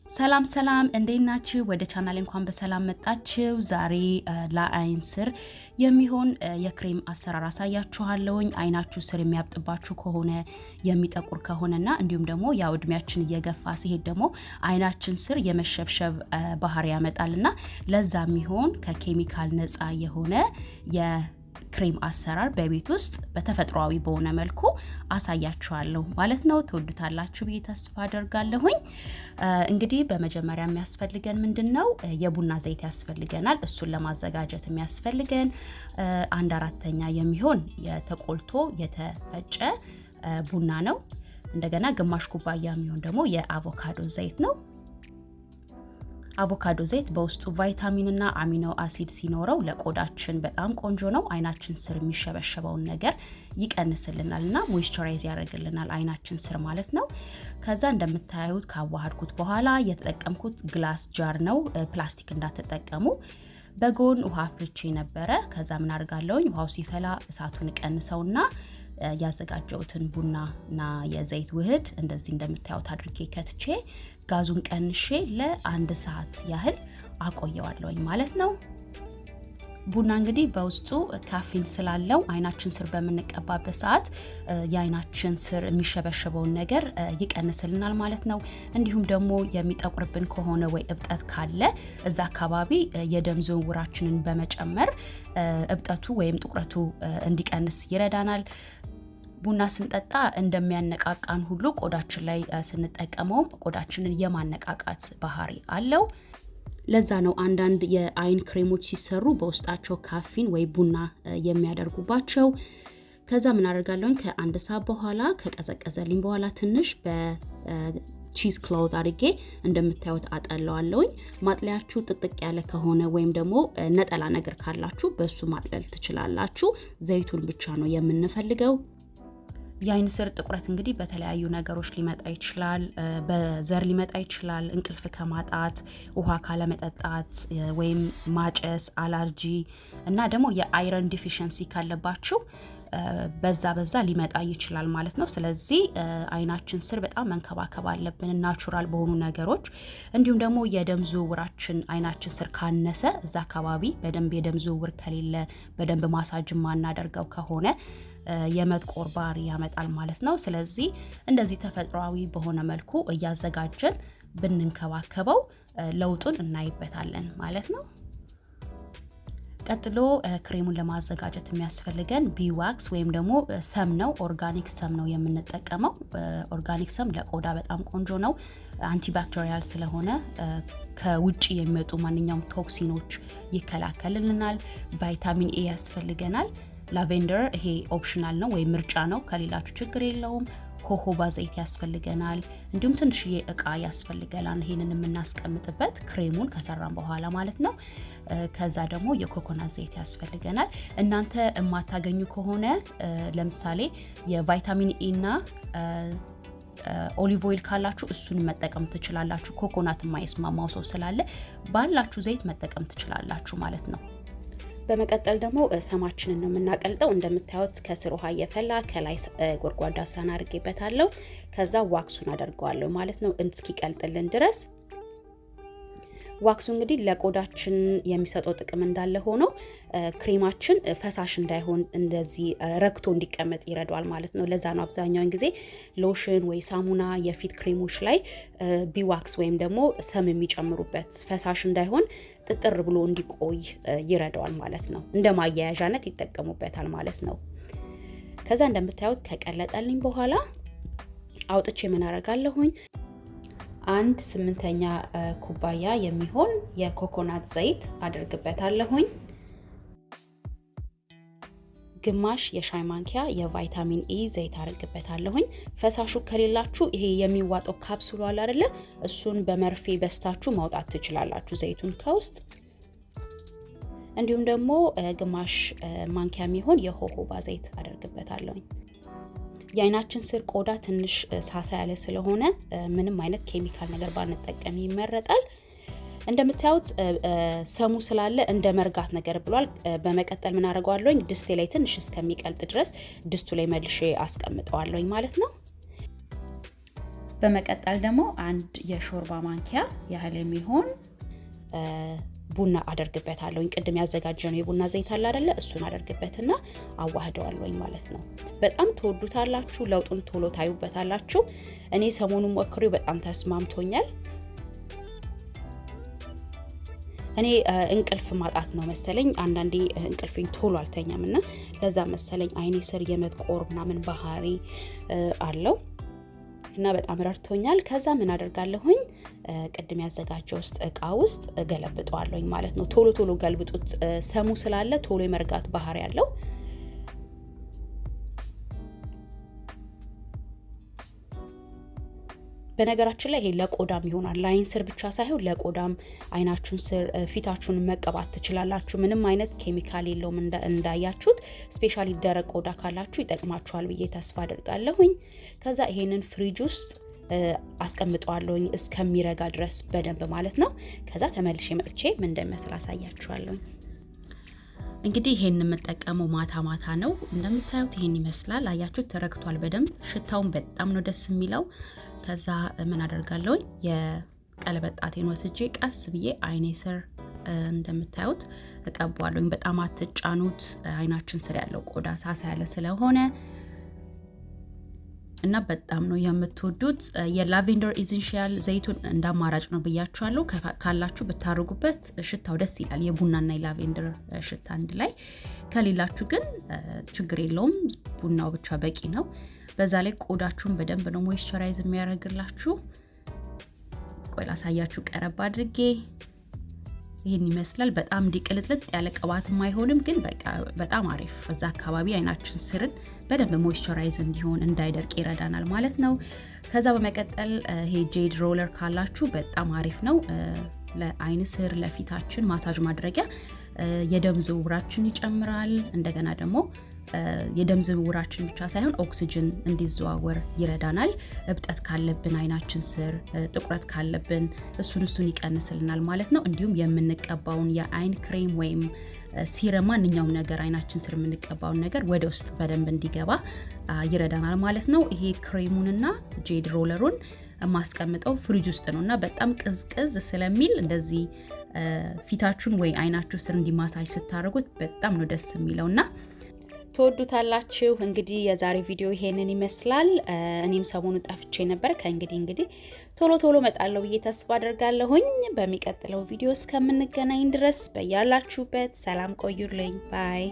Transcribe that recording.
ሰላም ሰላም እንዴት ናችሁ? ወደ ቻናሌ እንኳን በሰላም መጣችሁ። ዛሬ ለአይን ስር የሚሆን የክሬም አሰራር አሳያችኋለሁኝ። አይናችሁ ስር የሚያብጥባችሁ ከሆነ የሚጠቁር ከሆነና እንዲሁም ደግሞ ያው እድሜያችን እየገፋ ሲሄድ ደግሞ አይናችን ስር የመሸብሸብ ባህሪ ያመጣልና ለዛ የሚሆን ከኬሚካል ነፃ የሆነ ክሬም አሰራር በቤት ውስጥ በተፈጥሯዊ በሆነ መልኩ አሳያችኋለሁ ማለት ነው። ተወዱታላችሁ ብዬ ተስፋ አደርጋለሁኝ። እንግዲህ በመጀመሪያ የሚያስፈልገን ምንድነው? የቡና ዘይት ያስፈልገናል። እሱን ለማዘጋጀት የሚያስፈልገን 1/4 የሚሆን የተቆልቶ የተፈጨ ቡና ነው። እንደገና ግማሽ ኩባያ የሚሆን ደግሞ የአቮካዶ ዘይት ነው። አቮካዶ ዘይት በውስጡ ቫይታሚን እና አሚኖ አሲድ ሲኖረው ለቆዳችን በጣም ቆንጆ ነው። አይናችን ስር የሚሸበሸበውን ነገር ይቀንስልናልና ሞይስቸራይዝ ያደርግልናል አይናችን ስር ማለት ነው። ከዛ እንደምታዩት ካዋሃድኩት በኋላ የተጠቀምኩት ግላስ ጃር ነው። ፕላስቲክ እንዳትጠቀሙ። በጎን ውሃ ፍልቼ ነበረ። ከዛ ምን አድርጋለሁኝ? ውሃው ሲፈላ እሳቱን ቀንሰውና ያዘጋጀውትን ቡናና የዘይት ውህድ እንደዚህ እንደምታዩት አድርጌ ከትቼ ጋዙን ቀንሼ ለ1 ሰዓት ያህል አቆየዋለሁኝ ማለት ነው። ቡና እንግዲህ በውስጡ ካፌን ስላለው አይናችን ስር በመንቀባበት ሰዓት የአይናችን ስር የሚሸበሸበውን ነገር ይቀንስልናል ማለት ነው። እንዲሁም ደግሞ የሚጠቁርብን ከሆነ ወይ እብጠት ካለ እዛ አካባቢ የደም ዝውውራችንን በመጨመር እብጠቱ ወይም ጥቁረቱ እንዲቀንስ ይረዳናል። ቡና ስንጠጣ እንደሚያነቃቃን ሁሉ ቆዳችን ላይ ስንጠቀመው ቆዳችንን የማነቃቃት ባህሪ አለው። ለዛ ነው አንዳንድ የአይን ክሬሞች ሲሰሩ በውስጣቸው ካፊን ወይ ቡና የሚያደርጉባቸው። ከዛ ምን አደርጋለሁ? ከ1 ሰዓት በኋላ ከቀዘቀዘልኝ በኋላ ትንሽ በቺዝ ክሎዝ አድርጌ እንደምታዩት አጠለዋለሁኝ። ማጥለያችሁ ጥጥቅ ያለ ከሆነ ወይም ደግሞ ነጠላ ነገር ካላችሁ በሱ ማጥለል ትችላላችሁ። ዘይቱን ብቻ ነው የምንፈልገው። የአይን ስር ጥቁረት እንግዲህ በተለያዩ ነገሮች ሊመጣ ይችላል። በዘር ሊመጣ ይችላል። እንቅልፍ ከማጣት፣ ውሃ ካለመጠጣት ወይም ማጨስ፣ አለርጂ እና ደግሞ የአይረን ዲፊሸንሲ ካለባችሁ በዛ ሊመጣ ይችላል ማለት ነው። ስለዚህ አይናችን ስር በጣም መንከባከብ አለብን ናቹራል በሆኑ ነገሮች። እንዲሁም ደግሞ የደም ዝውውራችን አይናችን ስር ካነሰ እዛ አካባቢ በደንብ የደም ዝውውር ከሌለ በደንብ ማሳጅ ማናደርገው ከሆነ የመጥቆር ባህሪ ያመጣል ማለት ነው። ስለዚህ እንደዚህ ተፈጥሯዊ በሆነ መልኩ እያዘጋጀን ብንንከባከበው ለውጡን እናይበታለን ማለት ነው። ቀጥሎ ክሬሙን ለማዘጋጀት የሚያስፈልገን ቢዋክስ ወይም ደግሞ ሰም ነው። ኦርጋኒክ ሰም ነው የምንጠቀመው። ኦርጋኒክ ሰም ለቆዳ በጣም ቆንጆ ነው። አንቲባክቴሪያል ስለሆነ ከውጪ የሚመጡ ማንኛውም ቶክሲኖች ይከላከልልናል። ቫይታሚን ኤ ያስፈልገናል። ላቬንደር ይሄ ኦፕሽናል ነው ወይ ምርጫ ነው፣ ከሌላችሁ ችግር የለውም። ጆጆባ ዘይት ያስፈልገናል። እንዲሁም ትንሽዬ እቃ ያስፈልገናል ይሄንን የምናስቀምጥበት ክሬሙን ከሰራን በኋላ ማለት ነው። ከዛ ደግሞ የኮኮናት ዘይት ያስፈልገናል። እናንተ የማታገኙ ከሆነ ለምሳሌ የቫይታሚን ኤ እና ኦሊቭ ኦይል ካላችሁ እሱን መጠቀም ትችላላችሁ። ኮኮናት የማይስማማው ሰው ስላለ ባላችሁ ዘይት መጠቀም ትችላላችሁ ማለት ነው። በመቀጠል ደግሞ ሰማችንን ነው የምናቀልጠው። እንደምታዩት ከስር ውሃ እየፈላ ከላይ ጎርጓዳ ሳህን አድርጌበታለሁ። ከዛ ዋክሱን አደርገዋለሁ ማለት ነው እስኪቀልጥልን ድረስ። ዋክሱ እንግዲህ ለቆዳችን የሚሰጠው ጥቅም እንዳለ ሆኖ ክሬማችን ፈሳሽ እንዳይሆን እንደዚህ ረክቶ እንዲቀመጥ ይረዳዋል ማለት ነው። ለዛ ነው አብዛኛውን ጊዜ ሎሽን ወይ ሳሙና የፊት ክሬሞች ላይ ቢዋክስ ወይም ደግሞ ሰም የሚጨምሩበት ፈሳሽ እንዳይሆን ጥጥር ብሎ እንዲቆይ ይረዳዋል ማለት ነው። እንደ ማያያዣነት ይጠቀሙበታል ማለት ነው። ከዛ እንደምታዩት ከቀለጠልኝ በኋላ አውጥቼ ምን አደርጋለሁኝ? 1/8 ኩባያ የሚሆን የኮኮናት ዘይት አድርግበታለሁኝ። ግማሽ የሻይ ማንኪያ የቫይታሚን ኤ ዘይት አድርግበታለሁኝ። ፈሳሹ ከሌላችሁ ይሄ የሚዋጠው ካፕሱሉ አለ አይደለ? እሱን በመርፌ በስታችሁ ማውጣት ትችላላችሁ ዘይቱን ከውስጥ። እንዲሁም ደግሞ ግማሽ ማንኪያ የሚሆን የጆጆባ ዘይት አድርግበታለሁኝ። የአይናችን ስር ቆዳ ትንሽ ሳሳ ያለ ስለሆነ ምንም አይነት ኬሚካል ነገር ባንጠቀም ይመረጣል። እንደምታዩት ሰሙ ስላለ እንደ መርጋት ነገር ብሏል። በመቀጠል ምን አደርጋለሁኝ? ድስቴ ላይ ትንሽ እስከሚቀልጥ ድረስ ድስቱ ላይ መልሼ አስቀምጠዋለሁኝ ማለት ነው። በመቀጠል ደግሞ አንድ የሾርባ ማንኪያ ያህል የሚሆን ቡና አደርግበታለሁ። ቅድም ያዘጋጀነው የቡና ዘይት አለ አይደለ? እሱን አደርግበትና አዋህደዋለሁ ማለት ነው። በጣም ተወዱታላችሁ፣ ለውጡን ቶሎ ታዩበታላችሁ። እኔ ሰሞኑን ሞክሬው በጣም ተስማምቶኛል። እኔ እንቅልፍ ማጣት ነው መሰለኝ አንዳንዴ እንቅልፌን ቶሎ አልተኛምና ለዛ መሰለኝ አይኔ ስር የመጥቆር ምናምን ባህሪ አለው እና በጣም ረድቶኛል። ከዛ ምን አደርጋለሁኝ ቅድም ያዘጋጀው ውስጥ እቃ ውስጥ ገለብጠዋለሁኝ ማለት ነው። ቶሎ ቶሎ ገልብጡት፣ ሰሙ ስላለ ቶሎ የመርጋት ባህሪ ያለው። በነገራችን ላይ ይሄ ለቆዳም ይሆናል። ለአይን ስር ብቻ ሳይሆን ለቆዳም አይናችሁን ስር ፊታችሁን መቀባት ትችላላችሁ። ምንም አይነት ኬሚካል የለውም እንዳያችሁት። ስፔሻሊ ደረቅ ቆዳ ካላችሁ ይጠቅማችኋል ብዬ ተስፋ አደርጋለሁኝ። ከዛ ይሄንን ፍሪጅ ውስጥ አስቀምጠዋለሁኝ እስከሚረጋ ድረስ በደንብ ማለት ነው። ከዛ ተመልሼ መጥቼ ምን እንደሚመስል አሳያችኋለሁኝ። እንግዲህ ይሄን የምጠቀመው ማታ ማታ ነው። እንደምታዩት ይሄን ይመስላል። አያችሁት? ተረግቷል በደንብ። ሽታውን በጣም ነው ደስ የሚለው። ከዛ ምን አደርጋለሁ የቀለበት ጣቴን ወስጄ ቀስ ብዬ አይኔ ስር እንደምታዩት እቀባዋለሁ። በጣም አትጫኑት፣ አይናችን ስር ያለው ቆዳ ሳሳ ያለ ስለሆነ እና በጣም ነው የምትወዱት። የላቬንደር ኢሴንሻል ዘይቱን እንዳማራጭ ነው ብያችኋለሁ። ካላችሁ ብታረጉበት ሽታው ደስ ይላል፣ የቡናና የላቬንደር ሽታ አንድ ላይ። ከሌላችሁ ግን ችግር የለውም፣ ቡናው ብቻ በቂ ነው። በዛ ላይ ቆዳችሁን በደንብ ነው ሞይስቸራይዝ የሚያደርግላችሁ። ቆይ ላሳያችሁ ቀረብ አድርጌ። ይሄን ይመስላል። በጣም ዲቅልጥልጥ ያለ ቅባትም አይሆንም፣ ግን በቃ በጣም አሪፍ። በዛ አካባቢ አይናችን ስርን በደንብ ሞይስቸራይዝ እንዲሆን እንዳይደርቅ ይረዳናል ማለት ነው። ከዛ በመቀጠል ይሄ ጄድ ሮለር ካላችሁ በጣም አሪፍ ነው። ለአይን ስር ለፊታችን ማሳጅ ማድረጊያ የደም ዝውውራችን ይጨምራል። እንደገና ደግሞ የደም ዝውውራችን ብቻ ሳይሆን ኦክሲጅን እንዲዘዋወር ይረዳናል። እብጠት ካለብን አይናችን ስር ጥቁረት ካለብን እሱን ይቀንስልናል ማለት ነው። እንዲሁም የምንቀባውን የአይን ክሬም ወይም ሲረም ማንኛውም ነገር አይናችን ስር የምንቀባውን ነገር ወደ ውስጥ በደንብ እንዲገባ ይረዳናል ማለት ነው። ይሄ ክሬሙንና ጄድ ሮለሩን ማስቀምጠው ፍሪጅ ውስጥ ነውና በጣም ቅዝቅዝ ስለሚል እንደዚህ ፊታችሁን ወይ አይናችሁ ስር እንዲማሳጅ ስታደርጉት በጣም ነው ደስ የሚለውና ተወዱታላችሁ። እንግዲህ የዛሬ ቪዲዮ ይሄንን ይመስላል። እኔም ሰሞኑን ጠፍቼ ነበር። ከእንግዲህ ቶሎ መጣለው ብዬ ተስፋ አደርጋለሁኝ። በሚቀጥለው ቪዲዮ እስከምንገናኝ ድረስ በያላችሁበት ሰላም ቆዩልኝ። ባይ